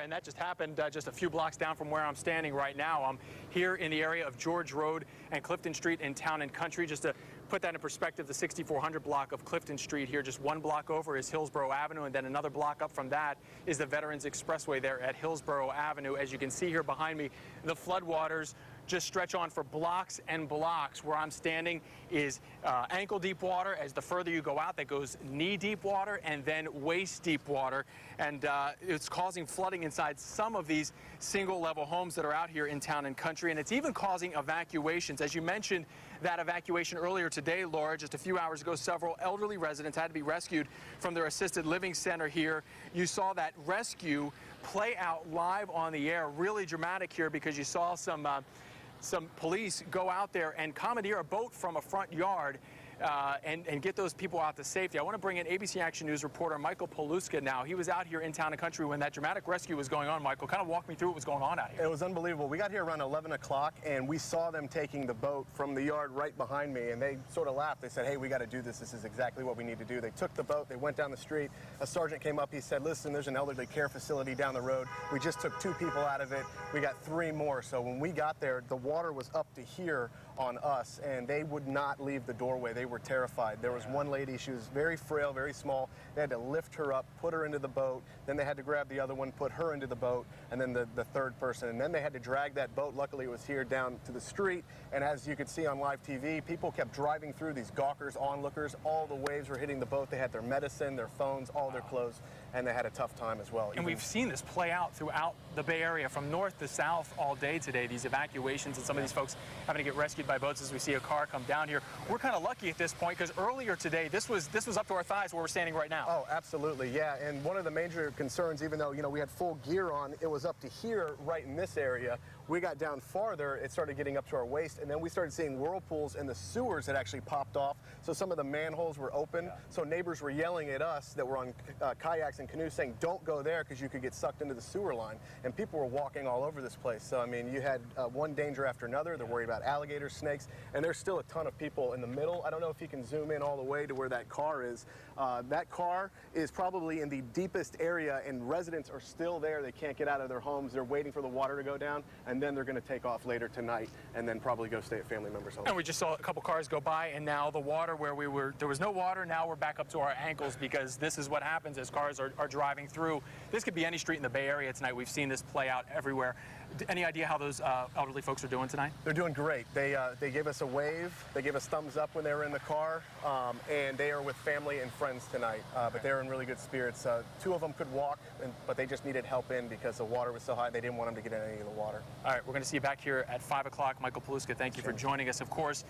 And that just happened just a few blocks down from where I'm standing right now. I'm here in the area of George Road and Clifton Street in Town and Country. Just to put that in perspective, the 6400 block of Clifton Street here, just one block over is Hillsborough Avenue, and then another block up from that is the Veterans Expressway there at Hillsborough Avenue. As you can see here behind me, the floodwaters just stretch on for blocks and blocks. Where I'm standing is ankle deep water. As the further you go out, that goes knee deep water and then waist deep water. And it's causing flooding inside some of these single level homes that are out here in Town and Country. And it's even causing evacuations. As you mentioned, that evacuation earlier today, Laura, just a few hours ago, several elderly residents had to be rescued from their assisted living center here. You saw that rescue play out live on the air. Really dramatic here, because you saw some police go out there and commandeer a boat from a front yard and get those people out to safety. I want to bring in ABC Action News reporter Michael Paluska now. He was out here in Town and Country when that dramatic rescue was going on. Michael, kind of walk me through what was going on out here. It was unbelievable. We got here around 11 o'clock, and we saw them taking the boat from the yard right behind me, and they sort of laughed. They said, hey, we got to do this. This is exactly what we need to do. They took the boat. They went down the street. A sergeant came up. He said, listen, there's an elderly care facility down the road. We just took 2 people out of it. We got 3 more. So when we got there, the water was up to here on us, and they would not leave the doorway. They were terrified. There was one lady, she was very frail, very small. They had to lift her up, put her into the boat. Then they had to grab the other one, put her into the boat, and then the third person. And then they had to drag that boat. Luckily, it was here down to the street. And as you could see on live TV, people kept driving through, these gawkers, onlookers. All the waves were hitting the boat. They had their medicine, their phones, all their clothes, and they had a tough time as well. And we've seen this play out throughout the Bay Area from north to south all day today, these evacuations and some of these folks having to get rescued by boats as we see a car come down here. We're kind of lucky at this point, because earlier today, this was up to our thighs where we're standing right now. Oh, absolutely, yeah. And one of the major concerns, even though, we had full gear on, it was up to here right in this area. We got down farther, it started getting up to our waist, and then we started seeing whirlpools in the sewers that actually popped off. So some of the manholes were open. Yeah. So neighbors were yelling at us that were on kayaks and canoes saying, don't go there because you could get sucked into the sewer line. And people were walking all over this place. So, I mean, you had one danger after another. They're worried about alligators, snakes, and there's still a ton of people in the middle. I don't know if you can zoom in all the way to where that car is. That car is probably in the deepest area, and residents are still there. They can't get out of their homes. They're waiting for the water to go down, and then they're going to take off later tonight and then probably go stay at family members' homes. And we just saw a couple cars go by, and now the water where we were, there was no water. Now we're back up to our ankles, because this is what happens as cars are driving through. This could be any street in the Bay Area tonight. We've seen this play out everywhere. Any idea how those elderly folks are doing tonight? They're doing great. They gave us a wave. They gave us thumbs up when they were in the car, and they are with family and friends tonight. But they're in really good spirits. 2 of them could walk, but they just needed help in because the water was so high. They didn't want them to get in any of the water. All right, we're going to see you back here at 5 o'clock. Michael Paluska, thank you for joining us. Of course,